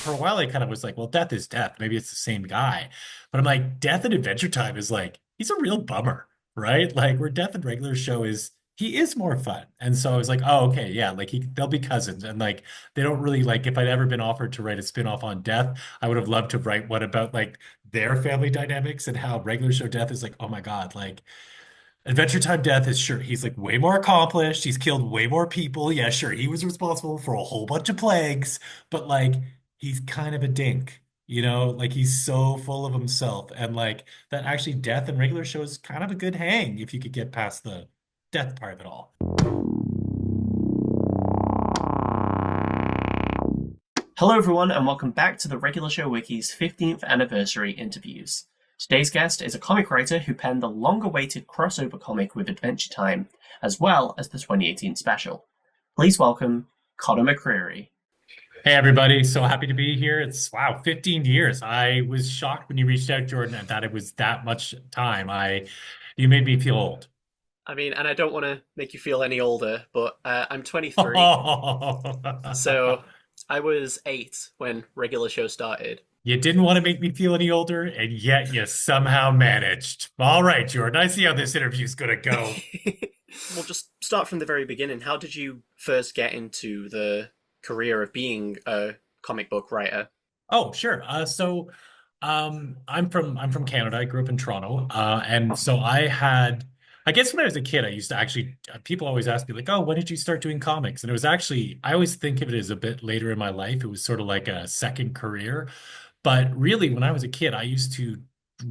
for a while I kind of was like, well, Death is Death. Maybe it's the same guy. But I'm like, Death and Adventure Time is like, he's a real bummer, right? Like where Death and regular show is he is more fun. And so I was like, oh, okay, yeah, like they'll be cousins. And like they don't really like if I'd ever been offered to write a spin-off on Death, I would have loved to write one about like their family dynamics and how regular show Death is like, oh my God, like Adventure Time Death is sure he's like way more accomplished. He's killed way more people. Yeah, sure, he was responsible for a whole bunch of plagues, but like he's kind of a dink, like he's so full of himself. And like that actually Death and regular show is kind of a good hang if you could get past the death part of it all. Hello, everyone, and welcome back to the Regular Show Wiki's 15th anniversary interviews. Today's guest is a comic writer who penned the long-awaited crossover comic with Adventure Time, as well as the 2018 special. Please welcome Conor McCreery. Hey everybody, so happy to be here. It's wow, 15 years. I was shocked when you reached out, Jordan, and that it was that much time. You made me feel old. I mean, and I don't want to make you feel any older, but I'm 23, so I was 8 when Regular Show started. You didn't want to make me feel any older, and yet you somehow managed. All right, Jordan, I see how this interview's gonna go. We'll just start from the very beginning. How did you first get into the career of being a comic book writer? Oh, sure. I'm from Canada. I grew up in Toronto, and so I guess when I was a kid, I used to actually. People always ask me like, "Oh, when did you start doing comics?" And it was actually I always think of it as a bit later in my life. It was sort of like a second career. But really, when I was a kid, I used to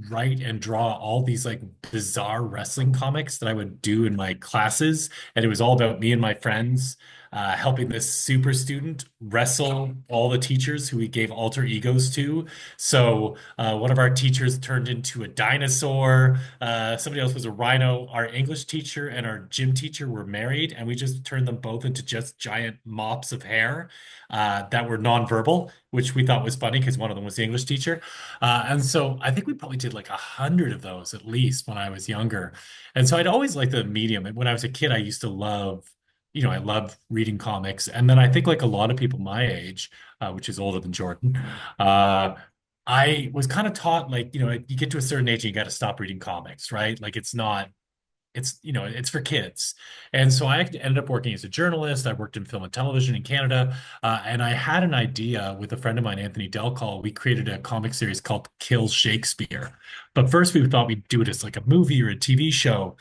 write and draw all these like bizarre wrestling comics that I would do in my classes. And it was all about me and my friends helping this super student wrestle all the teachers who we gave alter egos to. So one of our teachers turned into a dinosaur. Somebody else was a rhino. Our English teacher and our gym teacher were married, and we just turned them both into just giant mops of hair that were nonverbal, which we thought was funny because one of them was the English teacher. And so I think we probably did like 100 of those at least when I was younger. And so I'd always liked the medium. And when I was a kid, I used to I loved reading comics. And then I think like a lot of people my age, which is older than Jordan, I was kind of taught like, you get to a certain age and you got to stop reading comics, right? Like it's for kids. And so I ended up working as a journalist. I worked in film and television in Canada. And I had an idea with a friend of mine, Anthony Delcall. We created a comic series called Kill Shakespeare. But first we thought we'd do it as like a movie or a TV show.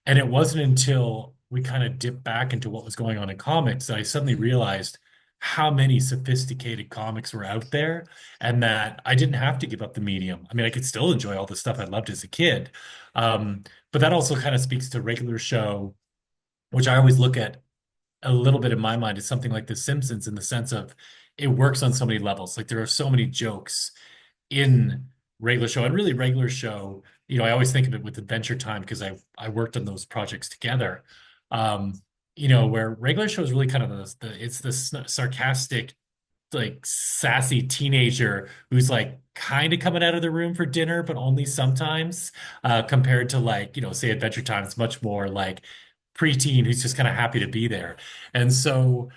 And it wasn't until we kind of dipped back into what was going on in comics that I suddenly realized how many sophisticated comics were out there and that I didn't have to give up the medium. I mean, I could still enjoy all the stuff I loved as a kid. Um, but that also kind of speaks to regular show, which I always look at a little bit in my mind as something like The Simpsons in the sense of it works on so many levels. Like there are so many jokes in regular show and really regular show. I always think of it with Adventure Time because I worked on those projects together. Um, where regular show is really kind of it's this sarcastic like sassy teenager who's like kind of coming out of the room for dinner, but only sometimes, compared to like, say Adventure Time, it's much more like preteen who's just kind of happy to be there. And so,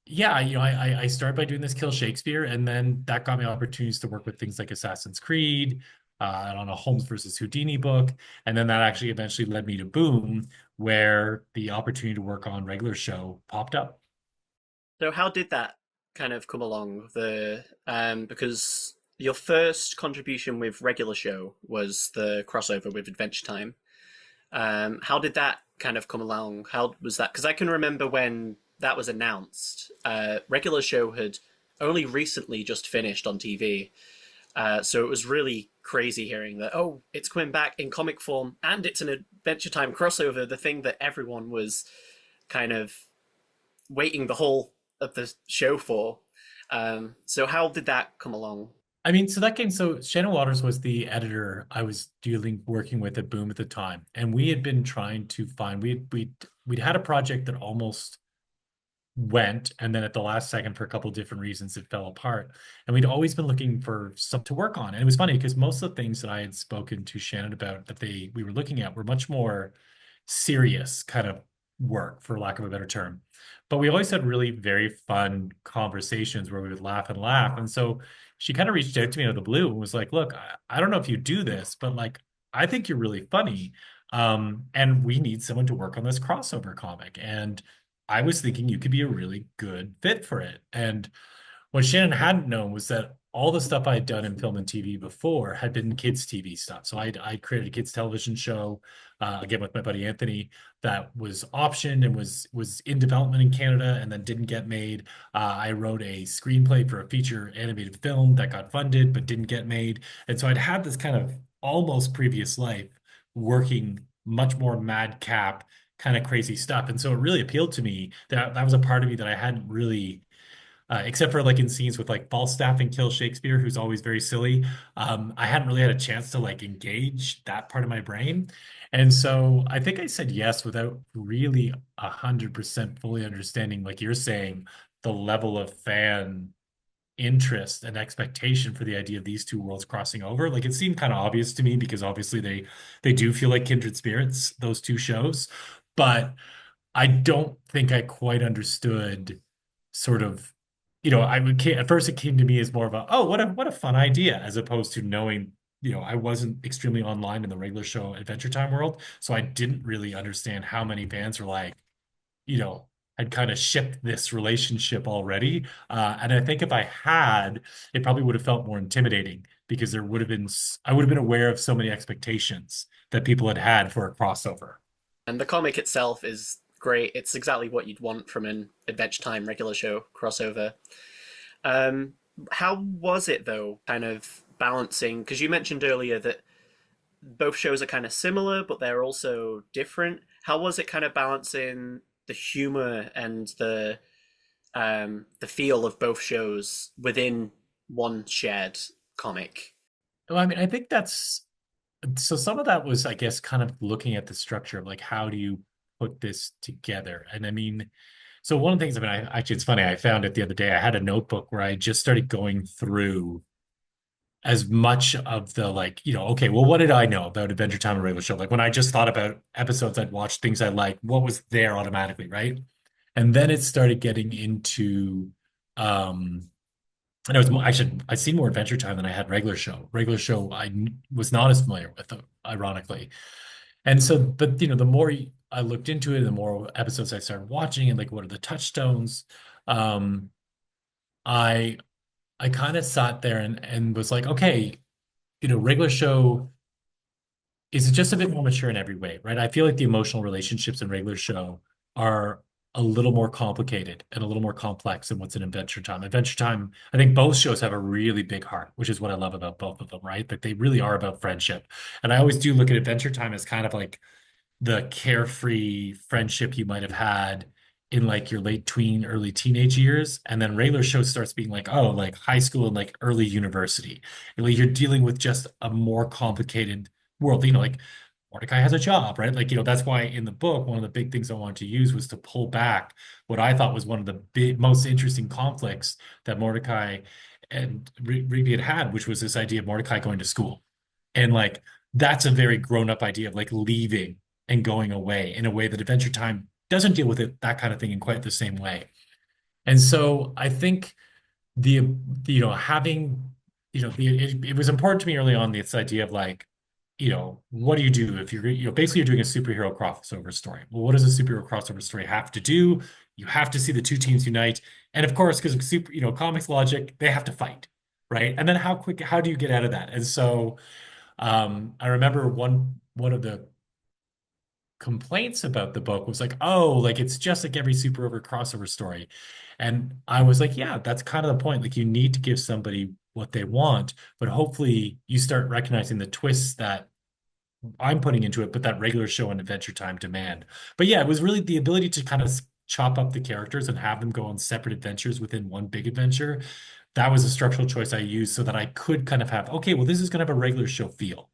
yeah, I started by doing this Kill Shakespeare, and then that got me opportunities to work with things like Assassin's Creed, and on a Holmes versus Houdini book. And then that actually eventually led me to Boom, where the opportunity to work on regular show popped up. So how did that kind of come along? The because your first contribution with Regular Show was the crossover with Adventure Time. How did that kind of come along? How was that? Because I can remember when that was announced. Regular Show had only recently just finished on TV, so it was really crazy hearing that. Oh, it's coming back in comic form, and it's an Adventure Time crossover. The thing that everyone was kind of waiting the whole of the show for. So how did that come along? I mean, so Shannon Waters was the editor I was working with at Boom at the time, and we had been trying to find we'd had a project that almost went, and then at the last second, for a couple of different reasons, it fell apart. And we'd always been looking for something to work on, and it was funny because most of the things that I had spoken to Shannon about that we were looking at were much more serious, kind of work, for lack of a better term. But we always had really very fun conversations where we would laugh and laugh. And so she kind of reached out to me out of the blue and was like, "Look, I don't know if you do this, but like I think you're really funny. And we need someone to work on this crossover comic. And I was thinking you could be a really good fit for it." And what Shannon hadn't known was that all the stuff I had done in film and TV before had been kids' TV stuff. So I created a kids' television show, again with my buddy Anthony, that was optioned and was in development in Canada and then didn't get made. I wrote a screenplay for a feature animated film that got funded but didn't get made. And so I'd had this kind of almost previous life working much more madcap, kind of crazy stuff. And so it really appealed to me. That was a part of me that I hadn't really except for like in scenes with like Falstaff and Kill Shakespeare, who's always very silly. I hadn't really had a chance to like engage that part of my brain. And so I think I said yes without really 100% fully understanding, like you're saying, the level of fan interest and expectation for the idea of these two worlds crossing over. Like it seemed kind of obvious to me because obviously they do feel like kindred spirits, those two shows. But I don't think I quite understood sort of, at first it came to me as more of a, oh, what a fun idea, as opposed to knowing, I wasn't extremely online in the regular show Adventure Time world. So I didn't really understand how many fans were like, you know, had kind of shipped this relationship already. And I think if I had, it probably would have felt more intimidating because I would have been aware of so many expectations that people had had for a crossover. And the comic itself is great. It's exactly what you'd want from an Adventure Time regular show crossover. Um, how was it though, kind of balancing? Because you mentioned earlier that both shows are kind of similar, but they're also different. How was it kind of balancing the humor and the feel of both shows within one shared comic? Well, I mean, I think so some of that was, I guess, kind of looking at the structure of like how do you put this together? And I mean, so one of the things, I mean, actually it's funny, I found it the other day. I had a notebook where I just started going through as much of the like, okay, well, what did I know about Adventure Time and regular show? Like when I just thought about episodes I'd watched, things I liked, what was there automatically, right? And then it started getting into and I'd seen more Adventure Time than I had regular show. Regular show was not as familiar with, ironically. And so, but the more I looked into it, the more episodes I started watching, and like what are the touchstones, um, I I kind of sat there and was like, okay, regular show is just a bit more mature in every way, right? I feel like the emotional relationships in regular show are a little more complicated and a little more complex than what's in Adventure Time. Adventure Time, I think both shows have a really big heart, which is what I love about both of them, right? That they really are about friendship. And I always do look at Adventure Time as kind of like the carefree friendship you might have had in like your late tween, early teenage years. And then regular show starts being like, oh, like high school and like early university. And like you're dealing with just a more complicated world. Like Mordecai has a job, right? Like, that's why in the book, one of the big things I wanted to use was to pull back what I thought was one of the most interesting conflicts that Mordecai and Rigby had, which was this idea of Mordecai going to school. And like, that's a very grown up idea of like leaving and going away in a way that Adventure Time doesn't deal with that kind of thing in quite the same way. And so I think the having it was important to me early on, this idea of like, what do you do if you're basically you're doing a superhero crossover story? Well, what does a superhero crossover story have to do? You have to see the two teams unite, and of course, because comics logic, they have to fight, right? And then how do you get out of that? And so I remember one of the complaints about the book was like, oh, like it's just like every super over crossover story. And I was like, yeah, that's kind of the point. Like you need to give somebody what they want, but hopefully you start recognizing the twists that I'm putting into it, but that regular show and Adventure Time demand. But yeah, it was really the ability to kind of chop up the characters and have them go on separate adventures within one big adventure. That was a structural choice I used so that I could kind of have, okay, well, this is going to have a regular show feel,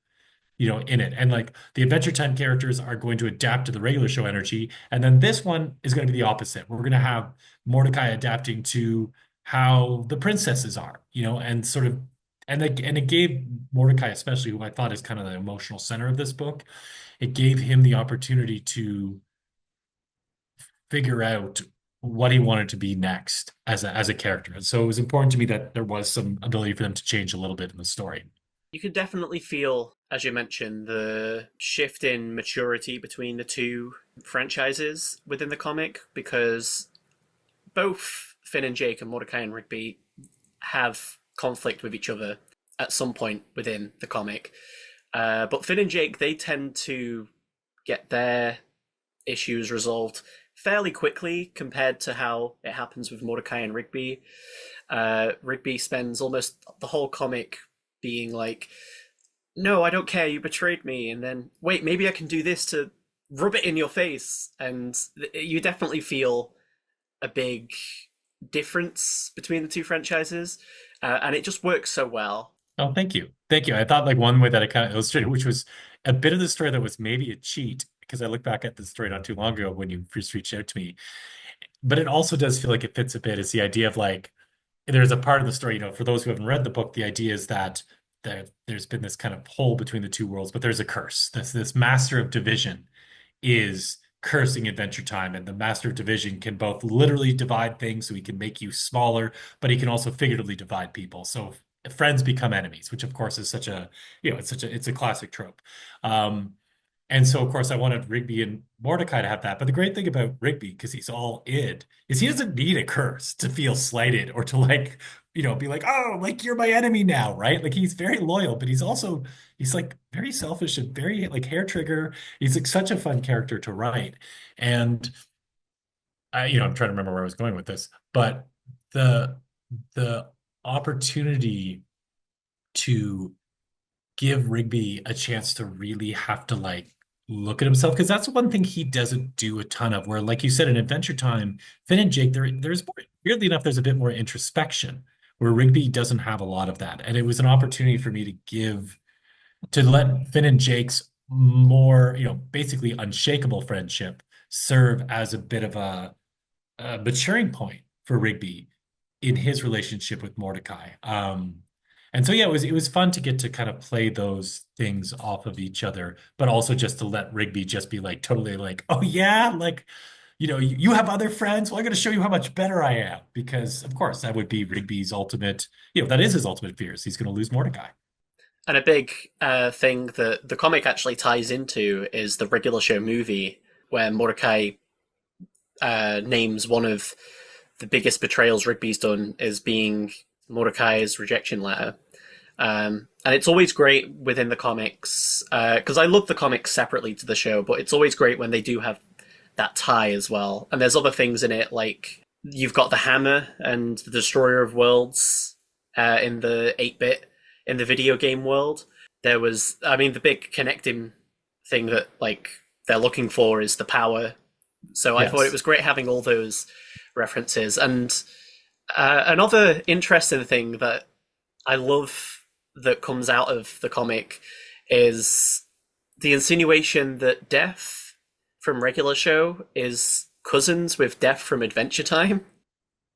in it. And like the Adventure Time characters are going to adapt to the regular show energy. And then this one is going to be the opposite. We're going to have Mordecai adapting to how the princesses are, and sort of, and it gave Mordecai, especially who I thought is kind of the emotional center of this book, it gave him the opportunity to figure out what he wanted to be next as a character. And so it was important to me that there was some ability for them to change a little bit in the story. You could definitely feel, as you mentioned, the shift in maturity between the two franchises within the comic because both Finn and Jake and Mordecai and Rigby have conflict with each other at some point within the comic. But Finn and Jake, they tend to get their issues resolved fairly quickly compared to how it happens with Mordecai and Rigby. Rigby spends almost the whole comic being like, no, I don't care, you betrayed me. And then, wait, maybe I can do this to rub it in your face. And you definitely feel a big difference between the two franchises. And it just works so well. Oh, thank you. Thank you. I thought like one way that I kind of illustrated, which was a bit of the story that was maybe a cheat, because I look back at the story not too long ago when you first reached out to me. But it also does feel like it fits a bit. Is the idea of like there's a part of the story, for those who haven't read the book, the idea is that there's been this kind of hole between the two worlds, but there's a curse. This master of division is cursing Adventure Time, and the Master of Division can both literally divide things, so he can make you smaller, but he can also figuratively divide people. So friends become enemies, which of course is such a, it's a classic trope. Um, and so, of course, I wanted Rigby and Mordecai to have that. But the great thing about Rigby, because he's all id, is he doesn't need a curse to feel slighted or to like, be like, oh, like you're my enemy now, right? Like he's very loyal, but he's like very selfish and very like hair trigger. He's like such a fun character to write. And I'm trying to remember where I was going with this, but the the opportunity to give Rigby a chance to really have to like look at himself because that's one thing he doesn't do a ton of. Where, like you said, in Adventure Time, Finn and Jake, there's more, weirdly enough, there's a bit more introspection where Rigby doesn't have a lot of that, and it was an opportunity for me to let Finn and Jake's more, basically unshakable friendship serve as a bit of a maturing point for Rigby in his relationship with Mordecai. And so yeah, it was fun to get to kind of play those things off of each other, but also just to let Rigby just be like totally like, oh yeah, like you have other friends. Well, I'm going to show you how much better I am because of course that would be Rigby's ultimate, that is his ultimate fears. He's going to lose Mordecai. And a big thing that the comic actually ties into is the regular show movie, where Mordecai names one of the biggest betrayals Rigby's done as being Mordecai's rejection letter. And it's always great within the comics, because I love the comics separately to the show, but it's always great when they do have that tie as well. And there's other things in it, like you've got the hammer and the destroyer of worlds in the 8-bit, in the video game world. There was, I mean, the big connecting thing that like they're looking for is the power. So I thought it Yes. was great having all those references. And another interesting thing that I love that comes out of the comic is the insinuation that Death from regular show is cousins with Death from Adventure Time.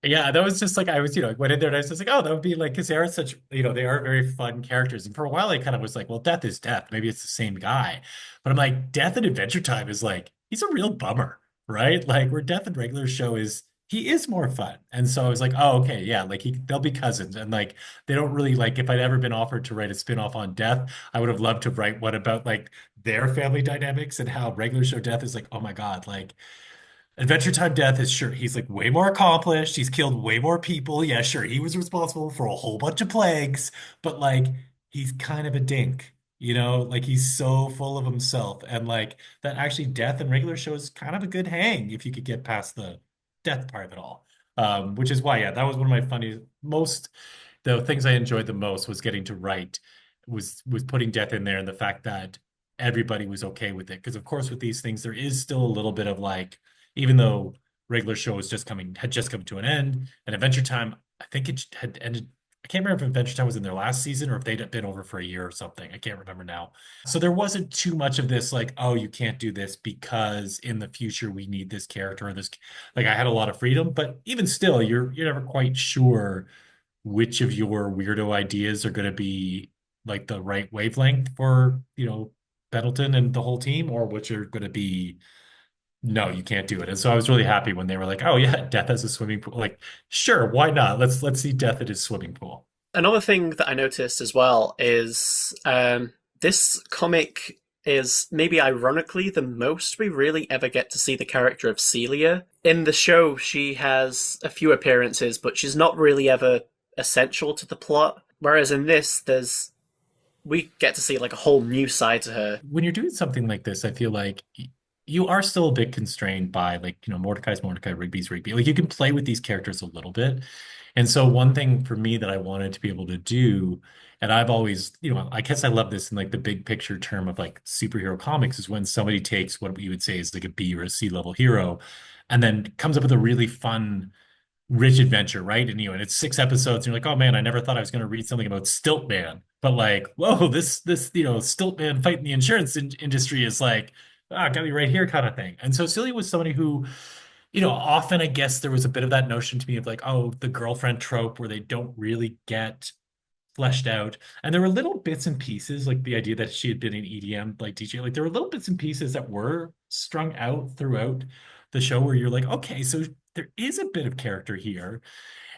Yeah, that was just like I was, went in there and I was just like, oh, that would be like because they are such, they are very fun characters. And for a while, I kind of was like, well, Death is Death. Maybe it's the same guy. But I'm like, Death in Adventure Time is like he's a real bummer, right? Like where Death in regular show is he is more fun. And so I was like, oh, okay, yeah, like they'll be cousins. And like they don't really like if I'd ever been offered to write a spin-off on Death, I would have loved to write one about like their family dynamics and how regular show Death is like, oh my God, like Adventure Time Death is sure he's like way more accomplished. He's killed way more people. Yeah, sure, he was responsible for a whole bunch of plagues, but like he's kind of a dink, like he's so full of himself. And like that actually Death and regular show is kind of a good hang if you could get past the death part of it all. Which is why, yeah, that was one of my funniest, most the things I enjoyed the most was getting to write was putting death in there and the fact that everybody was okay with it. Because of course with these things there is still a little bit of like, even though regular show had just come to an end, and Adventure Time, I think it had ended. I can't remember if Adventure Time was in their last season or if they'd been over for a year or something. I can't remember now. So there wasn't too much of this like, oh, you can't do this because in the future we need this character or this. Like I had a lot of freedom, but even still, you're never quite sure which of your weirdo ideas are going to be like the right wavelength for, Pendleton and the whole team, or which are going to be no, you can't do it. And so I was really happy when they were like, oh yeah, Death has a swimming pool. Like, sure, why not? Let's see Death at his swimming pool. Another thing that I noticed as well is this comic is maybe ironically the most we really ever get to see the character of Celia. In the show, she has a few appearances, but she's not really ever essential to the plot. Whereas in this, there's we get to see like a whole new side to her. When you're doing something like this, I feel like you are still a bit constrained by like, Mordecai's Mordecai, Rigby's Rigby. Like you can play with these characters a little bit. And so one thing for me that I wanted to be able to do, and I've always, I guess I love this in like the big picture term of like superhero comics is when somebody takes what you would say is like a B or a C level hero and then comes up with a really fun rich adventure, right? And and it's 6 episodes, and you're like, oh man, I never thought I was going to read something about Stiltman, but like, whoa, this Stiltman fighting the insurance industry is like, got me right here, kind of thing. And so Celia was somebody who, often I guess there was a bit of that notion to me of like, oh, the girlfriend trope where they don't really get fleshed out. And there were little bits and pieces, like the idea that she had been an EDM like DJ. Like there were little bits and pieces that were strung out throughout the show where you're like, okay, so there is a bit of character here.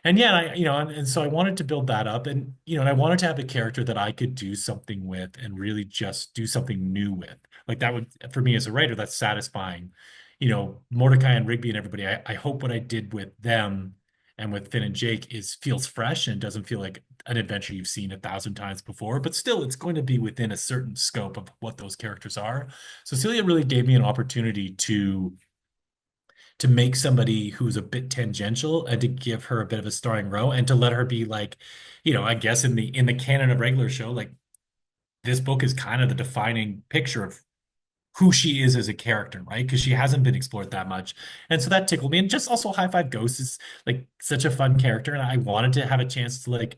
And yeah, and so I wanted to build that up, and I wanted to have a character that I could do something with and really just do something new with. Like that would, for me as a writer, that's satisfying. Mordecai and Rigby and everybody, I hope what I did with them and with Finn and Jake is feels fresh and doesn't feel like an adventure you've seen 1,000 times before, but still it's going to be within a certain scope of what those characters are. So Celia really gave me an opportunity to make somebody who's a bit tangential and to give her a bit of a starring role and to let her be like, I guess in the canon of regular show, like this book is kind of the defining picture of who she is as a character, right? Because she hasn't been explored that much. And so that tickled me. And just also High Five Ghost is like such a fun character. And I wanted to have a chance to like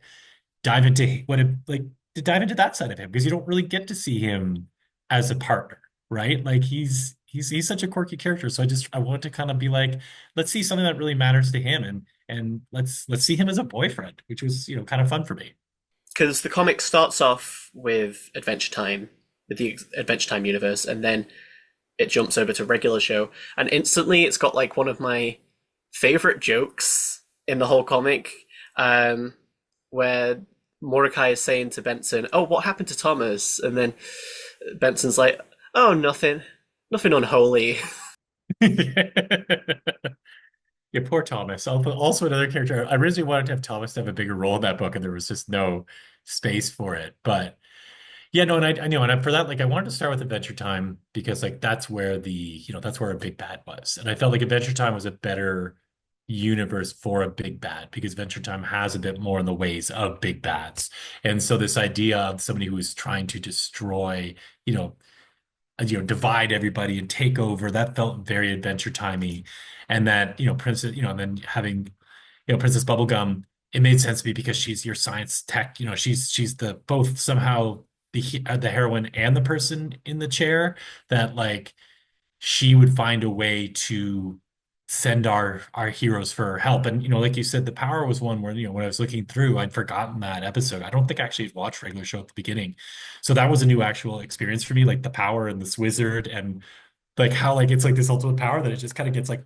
dive into to dive into that side of him because you don't really get to see him as a partner, right? Like he's such a quirky character. So I want to kind of be like, let's see something that really matters to him and let's see him as a boyfriend, which was, kind of fun for me. Because the comic starts off with Adventure Time, with the Adventure Time universe, and then it jumps over to regular show, and instantly it's got like one of my favorite jokes in the whole comic, um, where Mordecai is saying to Benson, "Oh, what happened to Thomas?" And then Benson's like, "Oh, nothing, nothing unholy." Yeah, poor Thomas. Also another character. I originally wanted to have Thomas to have a bigger role in that book, and there was just no space for it. But yeah, no, and I know, and for that, like, I wanted to start with Adventure Time because, like, that's where a big bad was, and I felt like Adventure Time was a better universe for a big bad because Adventure Time has a bit more in the ways of big bads, and so this idea of somebody who is trying to destroy, you know, divide everybody and take over, that felt very Adventure Timey, and that, Princess, and then having, Princess Bubblegum, it made sense to me because she's your science tech. She's the both somehow the heroine and the person in the chair that like she would find a way to send our heroes for help. And like you said, the power was one where when I was looking through, I'd forgotten that episode. I don't think I actually watched regular show at the beginning, so that was a new actual experience for me. Like the power and this wizard and like how like it's like this ultimate power that it just kind of gets like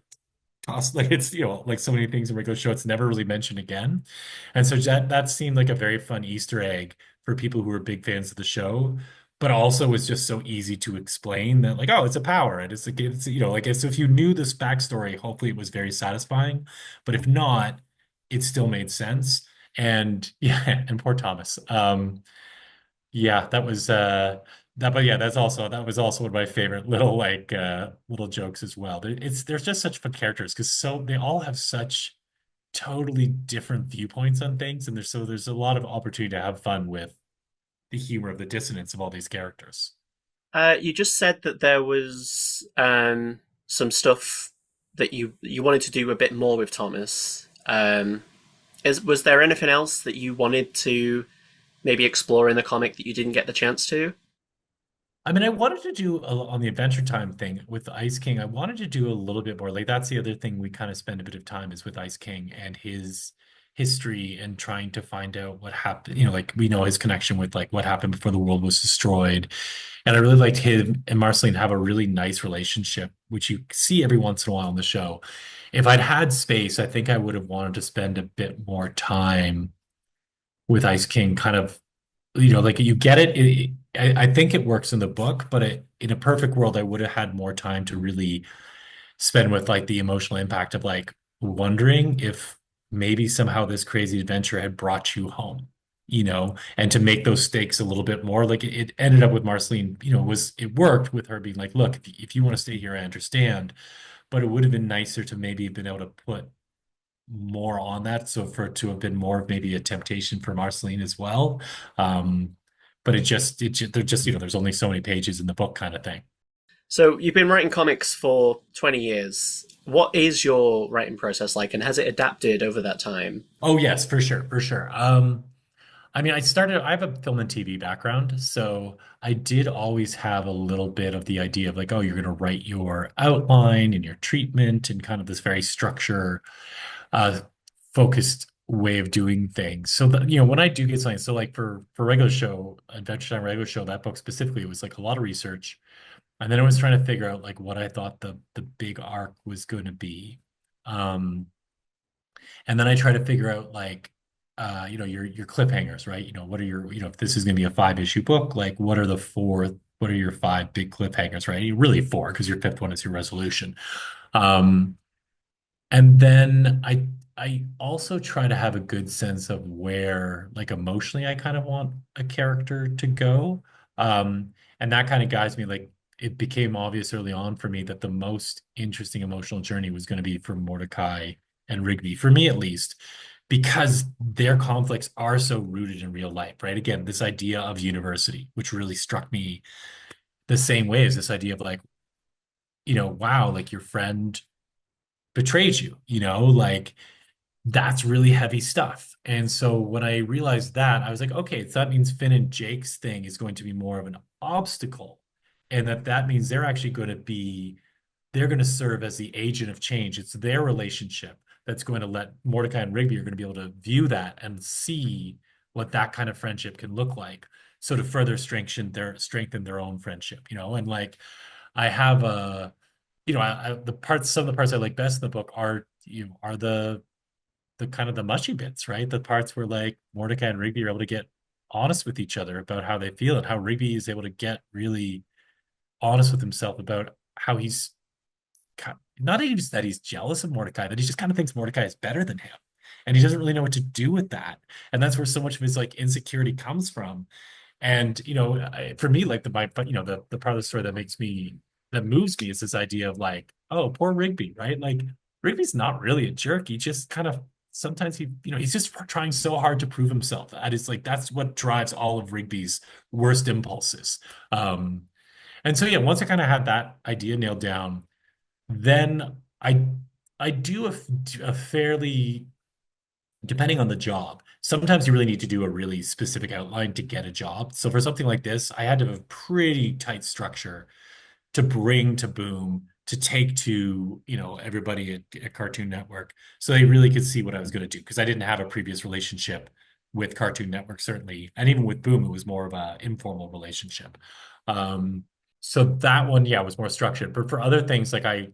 tossed like it's like so many things in regular show it's never really mentioned again, and so that seemed like a very fun Easter egg for people who are big fans of the show, but also was just so easy to explain that like, oh, it's a power and it's like so if you knew this backstory, hopefully it was very satisfying, but if not, it still made sense. And yeah, and poor Thomas. Yeah, that was that but yeah, that was also one of my favorite little like little jokes as well. There's just such fun characters because so they all have such totally different viewpoints on things, and there's a lot of opportunity to have fun with the humor of the dissonance of all these characters. You just said that there was some stuff that you wanted to do a bit more with Thomas. Was there anything else that you wanted to maybe explore in the comic that you didn't get the chance to? I mean, I wanted to do on the Adventure Time thing with Ice King. I wanted to do a little bit more. Like that's the other thing we kind of spend a bit of time is with Ice King and his history and trying to find out what happened. You know, like we know his connection with like what happened before the world was destroyed. And I really liked him and Marceline have a really nice relationship, which you see every once in a while on the show. If I'd had space, I think I would have wanted to spend a bit more time with Ice King, kind of, you know, like you get it. I think it works in the book, but in a perfect world, I would have had more time to really spend with like the emotional impact of like wondering if maybe somehow this crazy adventure had brought you home, you know, and to make those stakes a little bit more. Like it ended up with Marceline, you know, was it worked with her being like, look, if you want to stay here, I understand, but it would have been nicer to maybe have been able to put more on that. So for it to have been more of maybe a temptation for Marceline as well. Um, but they're just, you know, there's only so many pages in the book kind of thing. So you've been writing comics for 20 years. What is your writing process like, and has it adapted over that time? Oh yes, for sure, for sure. I mean, I have a film and TV background, so I did always have a little bit of the idea of like, oh, you're going to write your outline and your treatment and kind of this very structure, uh, focused way of doing things. So that, you know, when I do get something, so like for regular show, Adventure Time regular show, that book specifically, it was like a lot of research. And then I was trying to figure out like what I thought the big arc was going to be. Um, and then I try to figure out like you know, your cliffhangers, right? You know, what are your, you know, if this is going to be a 5 issue book, like what are your five big cliffhangers, right? Really four, because your fifth one is your resolution. Um, and then I also try to have a good sense of where, like emotionally, I kind of want a character to go. And that kind of guides me. Like it became obvious early on for me that the most interesting emotional journey was going to be for Mordecai and Rigby, for me at least, because their conflicts are so rooted in real life, right? Again, this idea of university, which really struck me the same way as this idea of like, you know, wow, like your friend betrayed you, you know, like that's really heavy stuff. And so when I realized that, I was like, okay, so that means Finn and Jake's thing is going to be more of an obstacle. And that means they're going to serve as the agent of change. It's their relationship that's going to let Mordecai and Rigby are going to be able to view that and see what that kind of friendship can look like. So to further strengthen their own friendship, you know, and like I have a, you know, some of the parts I like best in the book are, you know, are the kind of the mushy bits, right? The parts where like Mordecai and Rigby are able to get honest with each other about how they feel and how Rigby is able to get really honest with himself about how he's not even just that he's jealous of Mordecai, that he just kind of thinks Mordecai is better than him. And he doesn't really know what to do with that. And that's where so much of his like insecurity comes from. And you know, for me, like you know, the part of the story that moves me is this idea of like, oh, poor Rigby, right? Like Rigby's not really a jerk. He just kind of sometimes you know, he's just trying so hard to prove himself. That is like that's what drives all of Rigby's worst impulses. Um, and so yeah, once I kind of had that idea nailed down, then I do a fairly depending on the job. Sometimes you really need to do a really specific outline to get a job. So for something like this, I had to have a pretty tight structure to bring to Boom, to take to, you know, everybody at Cartoon Network, so they really could see what I was going to do because I didn't have a previous relationship with Cartoon Network, certainly. And even with Boom, it was more of a informal relationship. Um, so that one, yeah, was more structured. But for other things, like I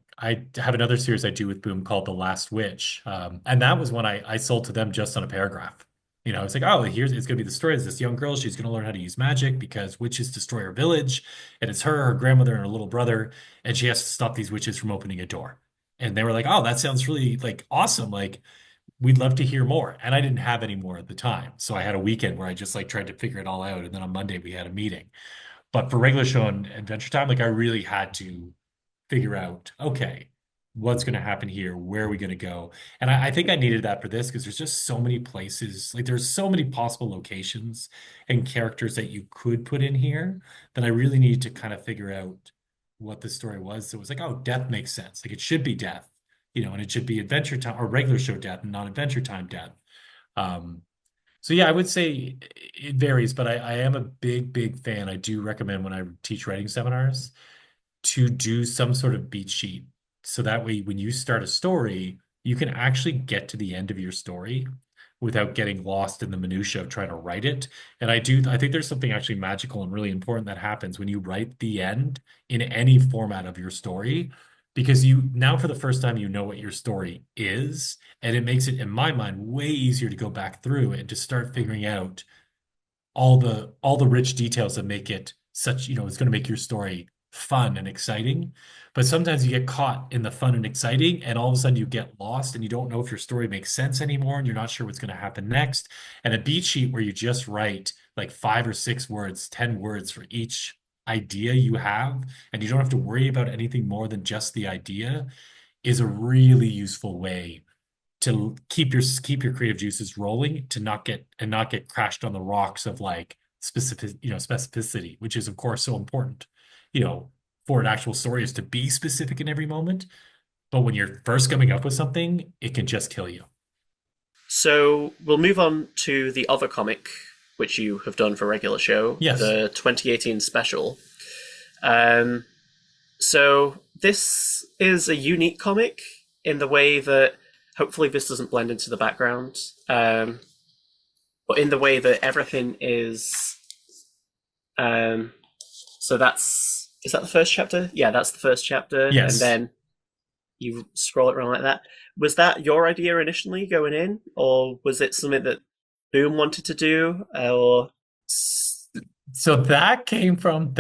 have another series I do with Boom called The Last Witch. And that was when I sold to them just on a paragraph. You know, it's like, oh, here's it's gonna be the story of this young girl. She's gonna learn how to use magic because witches destroy her village, and it's her grandmother, and her little brother, and she has to stop these witches from opening a door. And they were like, oh, that sounds really like awesome. Like, we'd love to hear more. And I didn't have any more at the time. So I had a weekend where I just like tried to figure it all out. And then on Monday we had a meeting. But for regular show and Adventure Time, like I really had to figure out, okay, what's going to happen here? Where are we going to go? And I think I needed that for this because there's just so many places, like there's so many possible locations and characters that you could put in here that I really needed to kind of figure out what the story was. So it was like, oh, death makes sense. Like it should be death, you know, and it should be Adventure Time or regular show death and not Adventure Time death. Um, so yeah, I would say it varies, but I am a big fan. I do recommend when I teach writing seminars to do some sort of beat sheet. So that way, when you start a story, you can actually get to the end of your story without getting lost in the minutia of trying to write it. And I think there's something actually magical and really important that happens when you write the end in any format of your story, because you now for the first time you know what your story is, and it makes it, in my mind, way easier to go back through and to start figuring out all the rich details that make it such, it's going to make your story fun and exciting. But sometimes you get caught in the fun and exciting, and all of a sudden you get lost and you don't know if your story makes sense anymore, and you're not sure what's going to happen next. And a beat sheet where you just write like 5 or 6 words, 10 words for each idea you have, and you don't have to worry about anything more than just the idea, is a really useful way to keep your creative juices rolling, to not get crashed on the rocks of like specificity, which is of course so important, you know, for an actual story, is to be specific in every moment. But when you're first coming up with something, it can just kill you. So we'll move on to the other comic, which you have done for regular show, Yes. the 2018 special. Um, so this is a unique comic in the way that hopefully this doesn't blend into the background, but in the way that everything is. Um, so that's is that the first chapter? Yeah, that's the first chapter, and Yes. then you scroll it around like that. Was that your idea initially going in, or was it something that Boom wanted to do? Or So that came from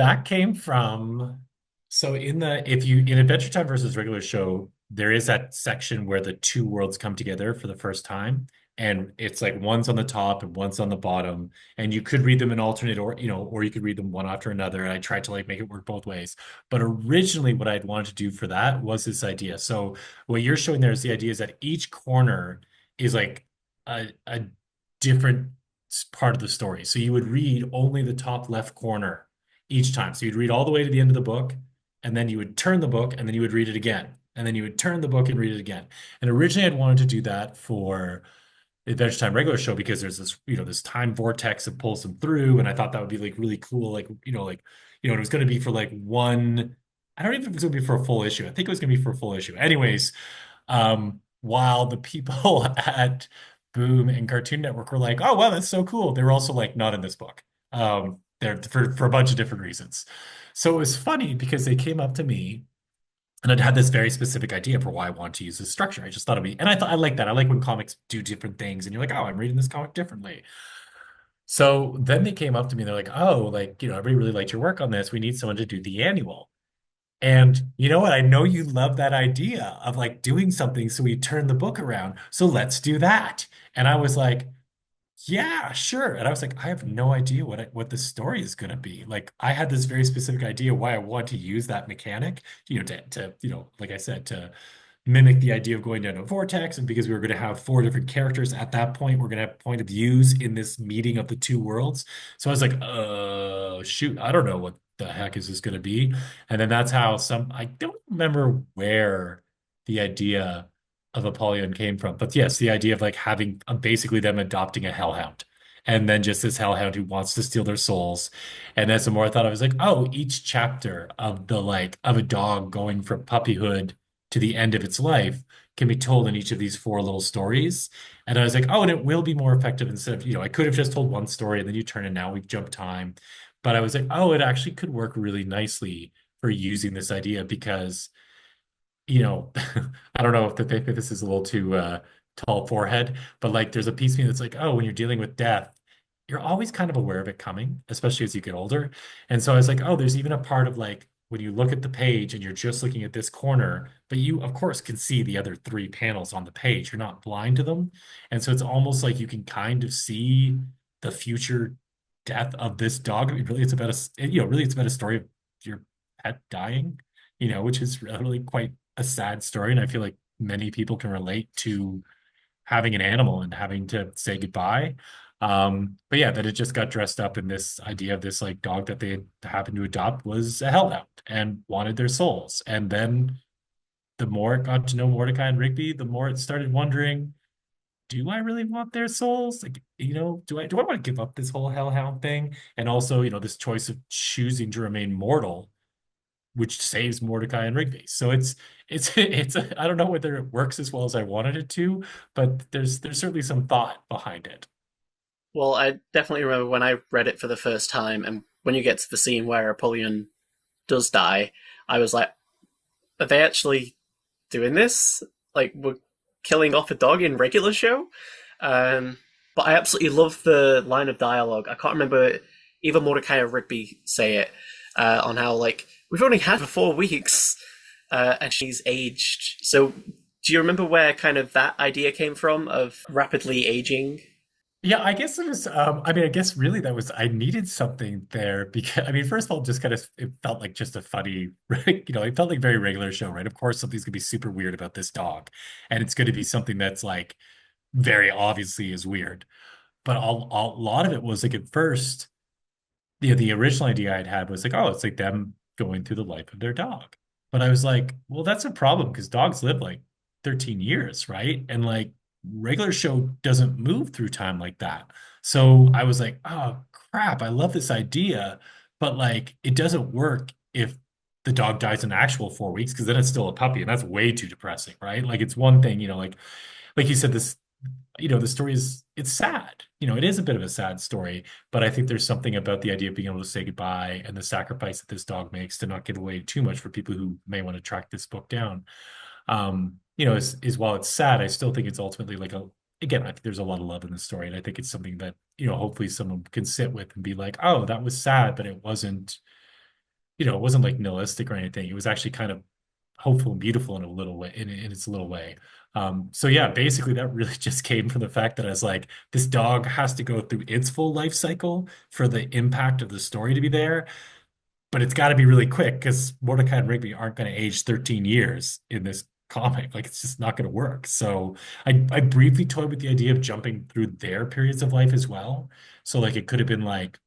so in the if you in Adventure Time versus regular show, there is that section where the two worlds come together for the first time. And it's like one's on the top and one's on the bottom. And you could read them in alternate, or you could read them one after another. And I tried to like make it work both ways. But originally what I'd wanted to do for that was this idea. So what you're showing there is the idea is that each corner is like a different part of the story. So you would read only the top left corner each time. So you'd read all the way to the end of the book, and then you would turn the book, and then you would read it again. And then you would turn the book and read it again. And originally I'd wanted to do that for the Adventure Time regular show because there's this time vortex that pulls them through. And I thought that would be like really cool. It was going to be for like one, I don't even know if it was going to be for a full issue. I think it was going to be for a full issue. Anyways, while the people at Boom and Cartoon Network were like, "Oh, wow, that's so cool," they were also like, "Not in this book." They're for a bunch of different reasons. So it was funny because they came up to me and I'd had this very specific idea for why I want to use this structure. I just thought it'd be, and I thought I like that. I like when comics do different things, and you're like, "Oh, I'm reading this comic differently." So then they came up to me and they're like, "Oh, like, everybody really liked your work on this. We need someone to do the annual." And you know what? I know you love that idea of like doing something so we turn the book around. So let's do that. And I was like, yeah, sure. And I was like, I have no idea what the story is going to be. Like, I had this very specific idea why I want to use that mechanic, like I said, to mimic the idea of going down a vortex. And because we were going to have four different characters at that point, we're going to have point of views in this meeting of the two worlds. So I was like, shoot, I don't know what the heck is this going to be. And then that's how I don't remember where the idea of Apollyon came from. But yes, the idea of like having basically them adopting a hellhound. And then just this hellhound who wants to steal their souls. And as the more I thought, I was like, oh, each chapter of of a dog going from puppyhood to the end of its life can be told in each of these four little stories. And I was like, oh, and it will be more effective instead of, I could have just told one story and then you turn it now we've jumped time. But I was like, oh, it actually could work really nicely for using this idea because you know, I don't know if they think this is a little too tall forehead, but like there's a piece of me that's like, oh, when you're dealing with death, you're always kind of aware of it coming, especially as you get older. And so I was like, oh, there's even a part of like when you look at the page and you're just looking at this corner, but you of course can see the other three panels on the page. You're not blind to them. And so it's almost like you can kind of see the future death of this dog. I mean, really, it's about a story of your pet dying, which is really quite a sad story. And I feel like many people can relate to having an animal and having to say goodbye. But yeah, that it just got dressed up in this idea of this like dog that they happened to adopt was a hellhound and wanted their souls. And then the more it got to know Mordecai and Rigby, the more it started wondering, do I really want their souls? Like, do I want to give up this whole hellhound thing? And also, this choice of choosing to remain mortal which saves Mordecai and Rigby. So it's I don't know whether it works as well as I wanted it to, but there's certainly some thought behind it. Well, I definitely remember when I read it for the first time, and when you get to the scene where Apollyon does die, I was like, are they actually doing this? Like, we're killing off a dog in regular show? Um, but I absolutely love the line of dialogue. I can't remember either Mordecai or Rigby say it on how, like, we've only had her for 4 weeks and she's aged. So, do you remember where kind of that idea came from of rapidly aging? Yeah, I guess it was. I mean, I guess really that was I needed something there because I mean, first of all, just kind of it felt like just a funny, it felt like a very regular show, right? Of course, something's gonna be super weird about this dog, and it's going to be something that's like very obviously is weird. But a lot of it was like at first, the original idea I'd had was like, oh, it's like them going through the life of their dog. But I was like, well, that's a problem because dogs live like 13 years, right? And like regular show doesn't move through time like that. So I was like, oh crap, I love this idea, but like it doesn't work if the dog dies in actual 4 weeks because then it's still a puppy and that's way too depressing, right? Like it's one thing, like you said, the story is it's sad. It is a bit of a sad story, but I think there's something about the idea of being able to say goodbye and the sacrifice that this dog makes to not give away too much for people who may want to track this book down. Is while it's sad, I still think it's ultimately like again, I think there's a lot of love in the story, and I think it's something that, hopefully someone can sit with and be like, oh, that was sad, but it wasn't like nihilistic or anything. It was actually kind of hopeful and beautiful in a little way, in its little way. So yeah, basically that really just came from the fact that I was like, this dog has to go through its full life cycle for the impact of the story to be there, but it's got to be really quick because Mordecai and Rigby aren't going to age 13 years in this comic. Like it's just not going to work. So I briefly toyed with the idea of jumping through their periods of life as well. So like it could have been like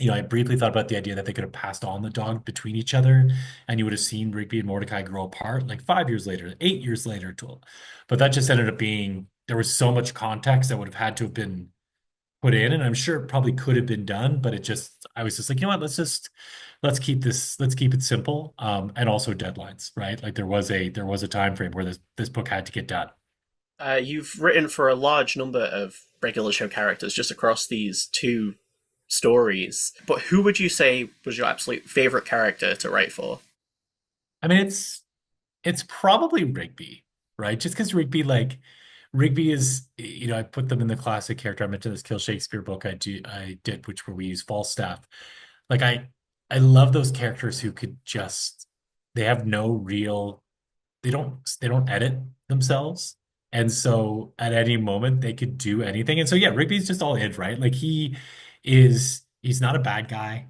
I briefly thought about the idea that they could have passed on the dog between each other, and you would have seen Rigby and Mordecai grow apart like 5 years later, 8 years later. But that just ended up being there was so much context that would have had to have been put in, and I'm sure it probably could have been done, but I was just like, what, let's keep it simple, and also deadlines, right? Like there was a time frame where this book had to get done. You've written for a large number of regular show characters just across these two stories, but who would you say was your absolute favorite character to write for? I mean, it's probably Rigby, right? Just because Rigby is, I put them in the classic character. I mentioned this Kill Shakespeare book I did, which where we use false staff. Like I love those characters who could just they have no real they don't edit themselves. And so at any moment they could do anything. And so yeah, Rigby's just all in, right? Like he's not a bad guy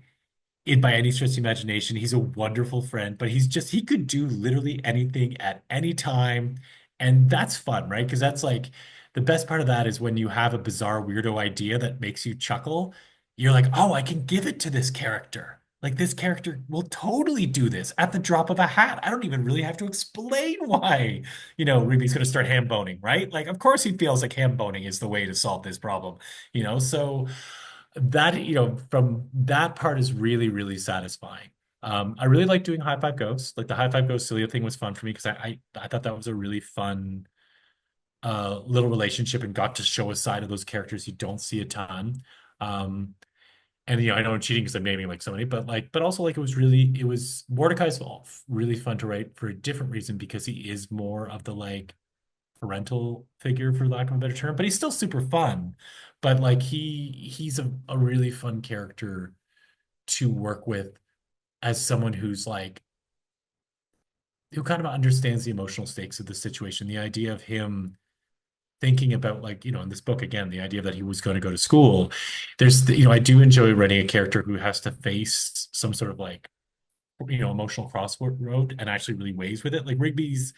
by any stretch of the imagination. He's a wonderful friend, but he could do literally anything at any time. And that's fun, right? Because that's like the best part of that is when you have a bizarre weirdo idea that makes you chuckle, you're like, oh, I can give it to this character. Like this character will totally do this at the drop of a hat. I don't even really have to explain why, Ruby's going to start ham boning, right? Like, of course he feels like ham boning is the way to solve this problem, so that from that part is really really satisfying. I really like doing high five ghosts. Like the high five ghost Celia thing was fun for me because I thought that was a really fun little relationship and got to show a side of those characters you don't see a ton. And I know I'm cheating because I'm naming like so many, but also like it was Mordecai's really fun to write for a different reason because he is more of the like parental figure for lack of a better term, but he's still super fun. But like he's a really fun character to work with as someone who kind of understands the emotional stakes of the situation. The idea of him thinking about like, in this book again, the idea that he was going to go to school. I do enjoy writing a character who has to face some sort of like, emotional crossroad and actually really weighs with it. Like Rigby's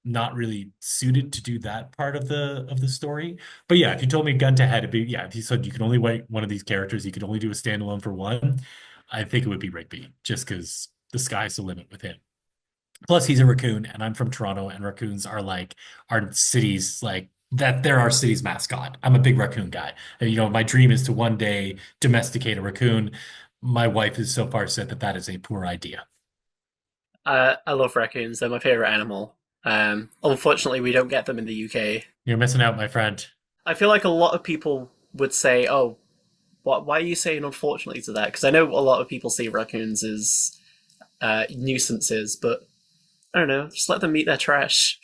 not really suited to do that part of the story. But yeah, if you told me gun to head, it'd be yeah. If you said you can only write one of these characters, you could only do a standalone for one, I think it would be Rigby, just because the sky's the limit with him. Plus, he's a raccoon, and I'm from Toronto, and raccoons are like our city's like that. They're our city's mascot. I'm a big raccoon guy, and my dream is to one day domesticate a raccoon. My wife has so far said that that is a poor idea. I love raccoons. They're my favorite animal. Unfortunately, we don't get them in the UK. You're missing out, my friend. I feel like a lot of people would say, "Oh, why are you saying unfortunately to that?" Because I know a lot of people see raccoons as nuisances, but I don't know. Just let them eat their trash.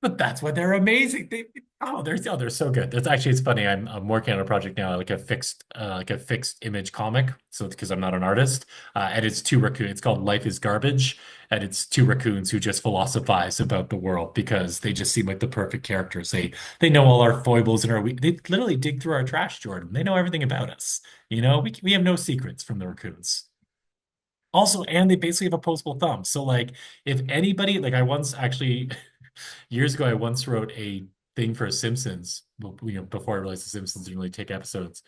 But that's why they're amazing. They're so good. That's actually it's funny. I'm working on a project now, like a fixed image comic. So because I'm not an artist, and it's two raccoons. It's called Life is Garbage, and it's two raccoons who just philosophize about the world because they just seem like the perfect characters. They know all our foibles and they literally dig through our trash, Jordan. They know everything about us. You know, we have no secrets from the raccoons. Also, and they basically have opposable thumbs. So like if anybody like I once actually years ago I once wrote a thing for Simpsons, before I realized the Simpsons didn't really take episodes.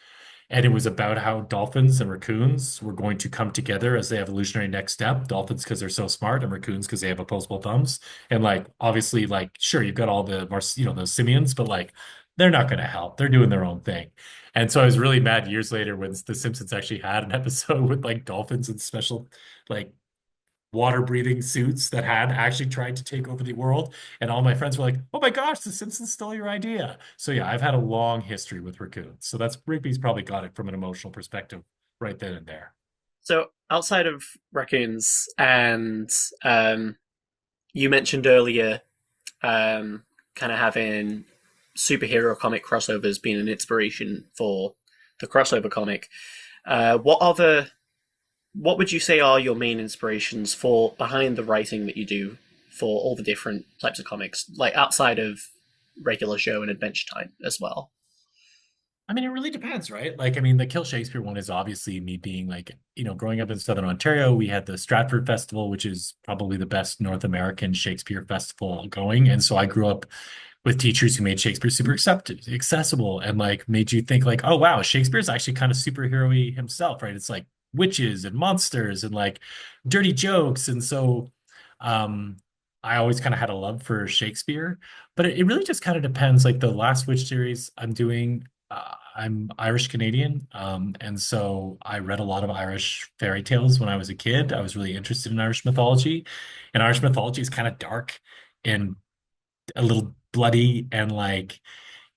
And it was about how dolphins and raccoons were going to come together as the evolutionary next step. Dolphins because they're so smart, and raccoons because they have opposable thumbs. And like obviously, like sure, you've got all the those simians, but like they're not going to help. They're doing their own thing. And so I was really mad years later when The Simpsons actually had an episode with like dolphins and special like water breathing suits that had actually tried to take over the world. And all my friends were like, oh my gosh, The Simpsons stole your idea. So yeah, I've had a long history with raccoons. So that's Rigby's probably got it from an emotional perspective right then and there. So outside of raccoons, and um, you mentioned earlier, kind of having superhero comic crossovers being an inspiration for the crossover comic. What would you say are your main inspirations for behind the writing that you do for all the different types of comics, like outside of regular show and Adventure Time as well? I mean, it really depends, right? Like, I mean, the Kill Shakespeare one is obviously me being like, growing up in Southern Ontario, we had the Stratford Festival, which is probably the best North American Shakespeare festival going. And so I grew up with teachers who made Shakespeare super accessible and like made you think like, oh wow, Shakespeare's actually kind of superhero-y himself, right? It's like witches and monsters and like dirty jokes. And so um I always kind of had a love for Shakespeare, but it really just kind of depends. Like the last Witch series I'm doing, I'm Irish Canadian, and so I read a lot of Irish fairy tales when I was a kid. I was really interested in Irish mythology, and Irish mythology is kind of dark and a little bloody and like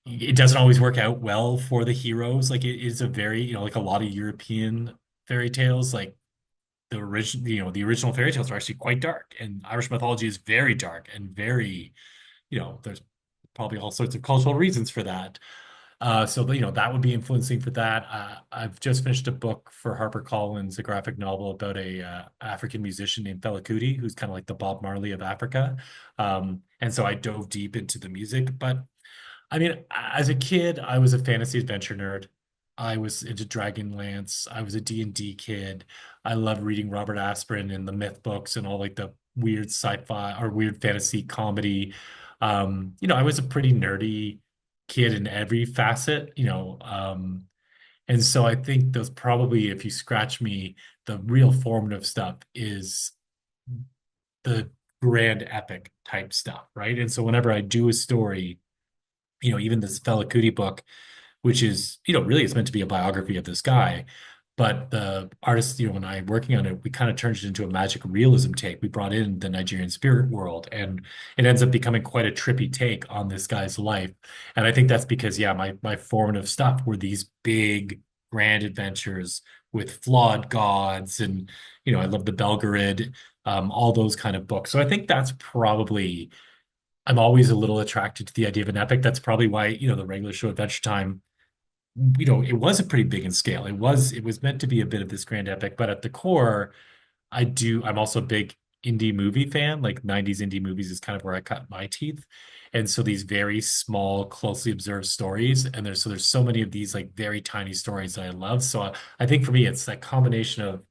it doesn't always work out well for the heroes. Like it is a very, like a lot of European fairy tales, like the original fairy tales are actually quite dark, and Irish mythology is very dark and very, there's probably all sorts of cultural reasons for that. So that would be influencing for that. I've just finished a book for HarperCollins, a graphic novel about a African musician named Fela Kuti, who's kind of like the Bob Marley of Africa. And so I dove deep into the music. But I mean, as a kid, I was a fantasy adventure nerd. I was into Dragonlance. I was a D&D kid. I loved reading Robert Aspirin and the myth books and all like the weird sci-fi or weird fantasy comedy. I was a pretty nerdy kid in every facet, and so I think those probably, if you scratch me, the real formative stuff is the grand epic type stuff, right? And so whenever I do a story, even this Fela Kuti book, which is, really it's meant to be a biography of this guy. But the artist, and I working on it, we kind of turned it into a magic realism take. We brought in the Nigerian spirit world, and it ends up becoming quite a trippy take on this guy's life. And I think that's because, yeah, my formative stuff were these big, grand adventures with flawed gods, and I love the Belgariad, all those kind of books. So I think that's probably I'm always a little attracted to the idea of an epic. That's probably why, the regular show Adventure Time, it was a pretty big in scale. It was meant to be a bit of this grand epic, but at the core, I'm also a big indie movie fan. Like 90s indie movies is kind of where I cut my teeth. And so these very small, closely observed stories, and there's so many of these like very tiny stories that I love. So I think for me, it's that combination of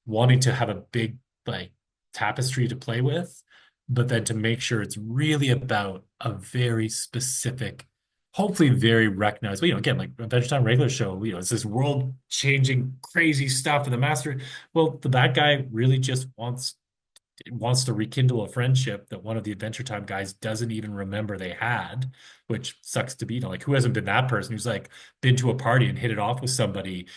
wanting to have a big like tapestry to play with, but then to make sure it's really about a very specific, hopefully very recognized. Again, like Adventure Time regular show, it's this world-changing, crazy stuff, and the master. Well, the bad guy really just wants wants to rekindle a friendship that one of the Adventure Time guys doesn't even remember they had, which sucks to be. Like, who hasn't been that person who's like been to a party and hit it off with somebody,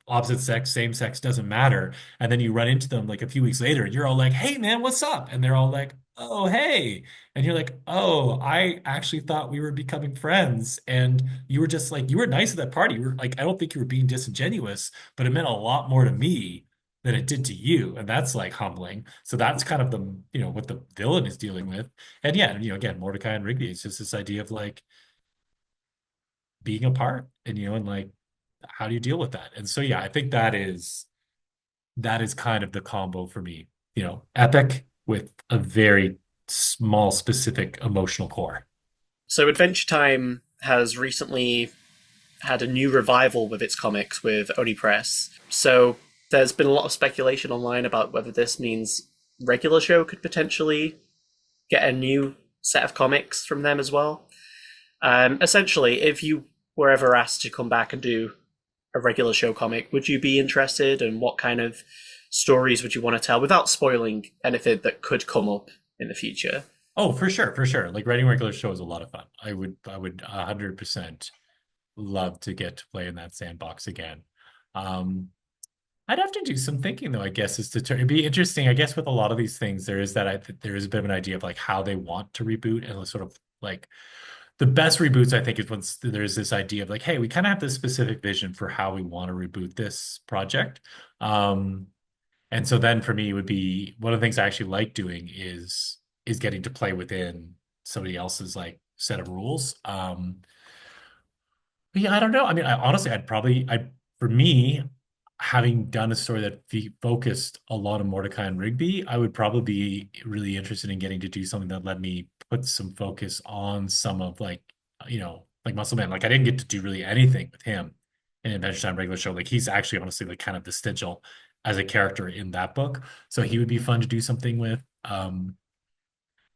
opposite sex, same sex, doesn't matter. And then you run into them like a few weeks later and you're all like, hey, man, what's up? And they're all like, oh, hey. And you're like, oh, I actually thought we were becoming friends. And you were just like, you were nice at that party. You were like, I don't think you were being disingenuous, but it meant a lot more to me than it did to you. And that's like humbling. So that's kind of what the villain is dealing with. And yeah, again, Mordecai and Rigby, it's just this idea of like being apart and like, how do you deal with that? And so, yeah, I think that is kind of the combo for me, epic with a very small, specific emotional core. So Adventure Time has recently had a new revival with its comics with Oni Press. So there's been a lot of speculation online about whether this means regular show could potentially get a new set of comics from them as well. Essentially, if you were ever asked to come back and do a regular show comic, would you be interested? And what kind of stories would you want to tell without spoiling anything that could come up in the future? Oh, for sure, for sure. Like writing regular show is a lot of fun. I would 100% love to get to play in that sandbox again. Um, I'd have to do some thinking though, I guess, it'd be interesting. I guess with a lot of these things, there is a bit of an idea of like how they want to reboot and sort of like the best reboots, I think, is once there's this idea of like, hey, we kind of have this specific vision for how we want to reboot this project. Um, and so then for me, it would be one of the things I actually like doing is getting to play within somebody else's like set of rules. But yeah, I don't know. I mean, honestly, for me, having done a story that focused a lot on Mordecai and Rigby, I would probably be really interested in getting to do something that let me put some focus on some of like Muscle Man. Like I didn't get to do really anything with him in Adventure Time regular show. Like he's actually honestly like kind of vestigial as a character in that book. So he would be fun to do something with. But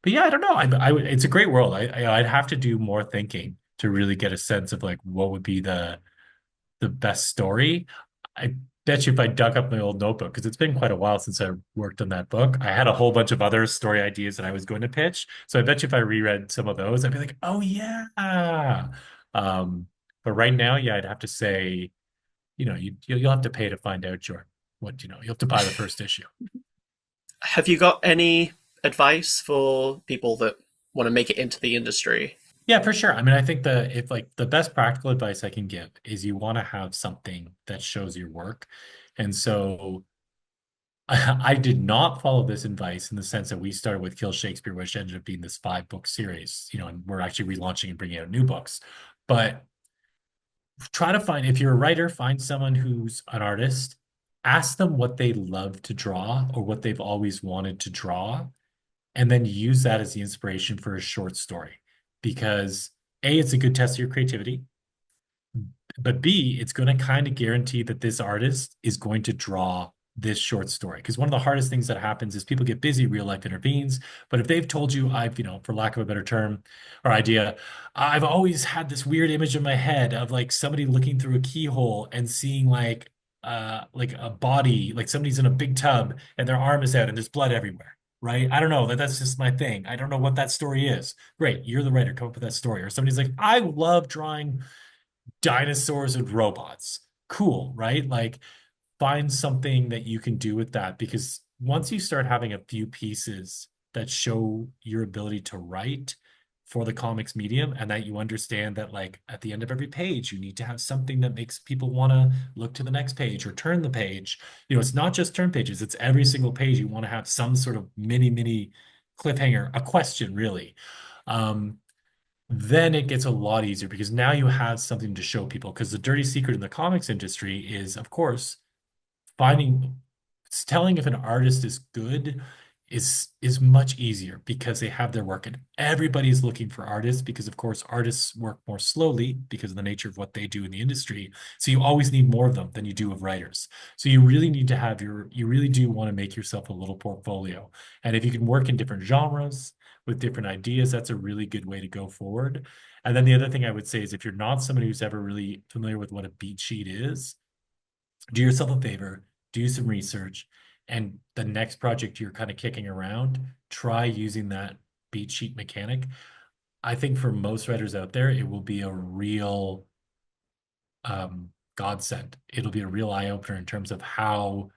yeah, I don't know. It's a great world. I'd have to do more thinking to really get a sense of like what would be the best story. I bet you if I dug up my old notebook, because it's been quite a while since I worked on that book, I had a whole bunch of other story ideas that I was going to pitch. So I bet you if I reread some of those, I'd be like, oh yeah. Um, but right now, yeah, I'd have to say, you'll have to pay to find out, Jordan. You'll have to buy the first issue. Have you got any advice for people that want to make it into the industry? Yeah, for sure. I mean, I think if like the best practical advice I can give is you want to have something that shows your work. And so I did not follow this advice in the sense that we started with Kill Shakespeare, which ended up being this 5-book series, and we're actually relaunching and bringing out new books. But try to find, if you're a writer, find someone who's an artist, ask them what they love to draw or what they've always wanted to draw, and then use that as the inspiration for a short story. Because A, it's a good test of your creativity, but B, it's going to kind of guarantee that this artist is going to draw this short story. Because one of the hardest things that happens is people get busy, real life intervenes. But if they've told you, for lack of a better term or idea, I've always had this weird image in my head of like somebody looking through a keyhole and seeing like a body, like somebody's in a big tub and their arm is out and there's blood everywhere. Right? I don't know. That's just my thing. I don't know what that story is. Great. You're the writer. Come up with that story. Or somebody's like, I love drawing dinosaurs and robots. Cool, right? Like find something that you can do with that because once you start having a few pieces that show your ability to write for the comics medium and that you understand that like at the end of every page you need to have something that makes people want to look to the next page or turn the page. It's not just turn pages, it's every single page you want to have some sort of mini cliffhanger, a question really. Um, then it gets a lot easier because now you have something to show people. Because the dirty secret in the comics industry is, of course, finding, telling if an artist is good is much easier because they have their work and everybody's looking for artists because of course artists work more slowly because of the nature of what they do in the industry. So you always need more of them than you do of writers. So you really need to have you really do want to make yourself a little portfolio. And if you can work in different genres with different ideas, that's a really good way to go forward. And then the other thing I would say is if you're not somebody who's ever really familiar with what a beat sheet is, do yourself a favor, do some research, and the next project you're kind of kicking around, try using that beat sheet mechanic. I think for most writers out there, it will be a real godsend. It'll be a real eye opener in terms of how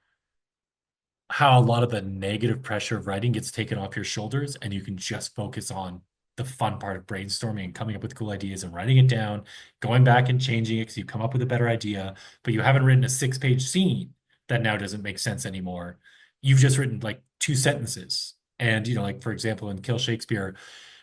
a lot of the negative pressure of writing gets taken off your shoulders, and you can just focus on the fun part of brainstorming and coming up with cool ideas and writing it down, going back and changing it because you come up with a better idea, but you haven't written a 6-page scene that now doesn't make sense anymore. You've just written like 2 sentences. And, like for example, in Kill Shakespeare,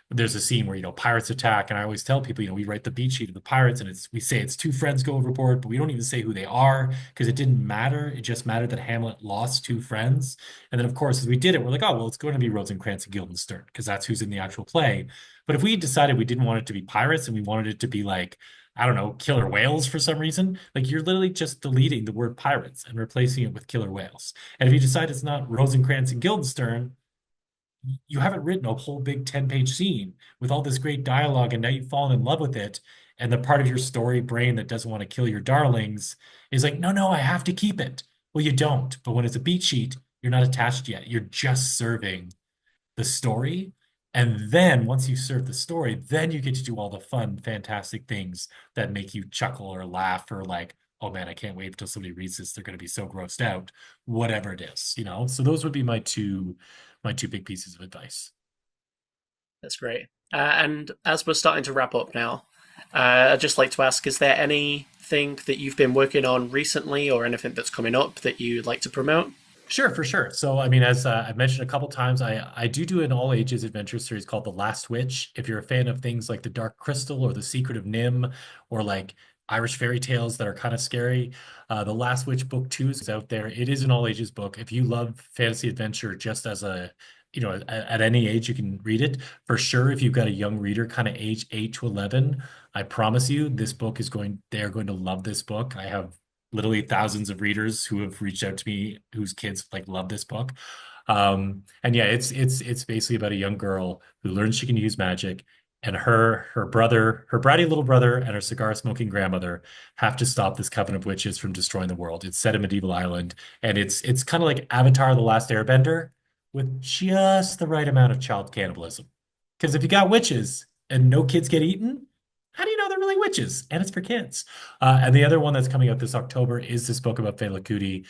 there's a scene where pirates attack, and I always tell people, we write the beat sheet of the pirates, and we say it's 2 friends go overboard, but we don't even say who they are because it didn't matter. It just mattered that Hamlet lost 2 friends. And then of course, as we did it, we're like, oh well, it's going to be Rosencrantz and Guildenstern because that's who's in the actual play. But if we decided we didn't want it to be pirates and we wanted it to be like, I don't know, killer whales for some reason, like you're literally just deleting the word pirates and replacing it with killer whales. And if you decide it's not Rosencrantz and Guildenstern, you haven't written a whole big 10-page scene with all this great dialogue, and now you've fallen in love with it. And the part of your story brain that doesn't want to kill your darlings is like, no, no, I have to keep it. Well, you don't. But when it's a beat sheet, you're not attached yet. You're just serving the story. And then once you serve the story, then you get to do all the fun, fantastic things that make you chuckle or laugh or like, oh man, I can't wait until somebody reads this. They're going to be so grossed out, whatever it is. So those would be my two big pieces of advice. That's great. And as we're starting to wrap up now, I'd just like to ask, is there anything that you've been working on recently or anything that's coming up that you'd like to promote? Sure, for sure. So, I mean, as I've mentioned a couple times, I do an all ages adventure series called The Last Witch. If you're a fan of things like The Dark Crystal or The Secret of Nim, or like Irish fairy tales that are kind of scary, The Last Witch book 2 is out there. It is an all ages book. If you love fantasy adventure, just as at any age, you can read it for sure. If you've got a young reader, kind of age 8 to 11, I promise you, they're going to love this book. I have literally thousands of readers who have reached out to me whose kids like love this book. And yeah, it's basically about a young girl who learns she can use magic, and her brother, her bratty little brother, and her cigar smoking grandmother have to stop this coven of witches from destroying the world. It's set in medieval Ireland, and it's kind of like Avatar: The Last Airbender with just the right amount of child cannibalism. Because if you got witches and no kids get eaten, how do you know they're really witches? And it's for kids. And the other one that's coming out this October is this book about Fela Kuti.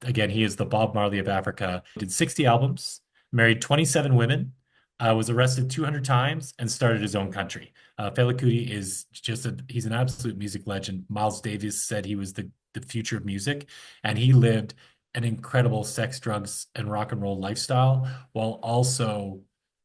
Again, he is the Bob Marley of Africa. Did 60 albums, married 27 women, was arrested 200 times, and started his own country. Fela Kuti is he's an absolute music legend. Miles Davis said he was the future of music, and he lived an incredible sex, drugs, and rock and roll lifestyle while also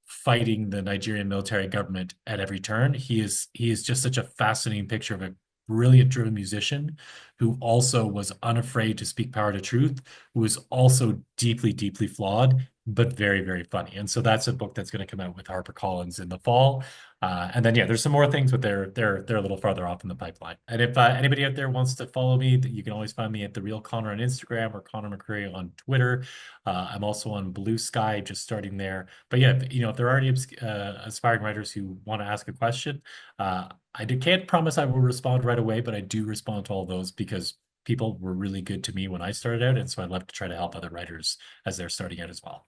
fighting the Nigerian military government at every turn. He is just such a fascinating picture of a brilliant driven musician who also was unafraid to speak power to truth, who is also deeply, deeply flawed, but very, very funny. And so that's a book that's going to come out with HarperCollins in the fall. And then yeah, there's some more things, but they're a little farther off in the pipeline. And if anybody out there wants to follow me, you can always find me at The Real Connor on Instagram or Conor McCreery on Twitter. I'm also on Blue Sky, just starting there. But yeah, if there are already aspiring writers who want to ask a question, can't promise I will respond right away, but I do respond to all those because people were really good to me when I started out, and so I'd love to try to help other writers as they're starting out as well.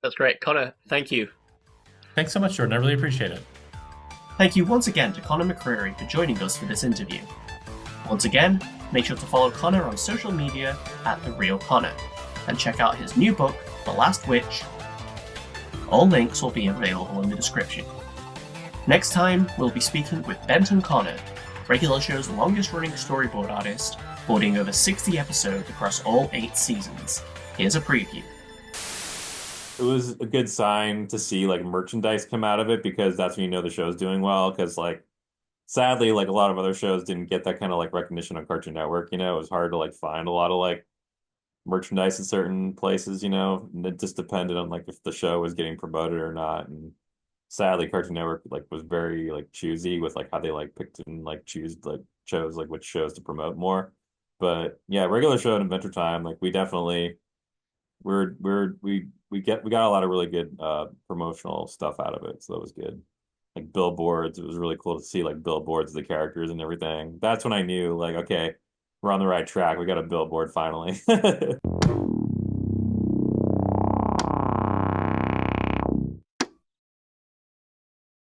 That's great. Connor, thank you. Thanks so much, Jordan. I really appreciate it. Thank you once again to Conor McCreery for joining us for this interview. Once again, make sure to follow Connor on social media at The Real Connor, and check out his new book, The Last Witch. All links will be available in the description. Next time, we'll be speaking with Benton Connor, Regular Show's longest running storyboard artist, boarding over 60 episodes across all 8 seasons. Here's a preview. It was a good sign to see like merchandise come out of it because that's when you know the show's doing well. Because like sadly, like a lot of other shows didn't get that kind of like recognition on Cartoon Network. It was hard to like find a lot of like merchandise in certain places. And it just depended on like if the show was getting promoted or not. And sadly, Cartoon Network like was very like choosy with like how they like picked and like chose like which shows to promote more. But yeah, regular show and Adventure Time, like we definitely we got a lot of really good promotional stuff out of it, so that was good. Like billboards, it was really cool to see like billboards of the characters and everything. That's when I knew like, okay, we're on the right track. We got a billboard finally.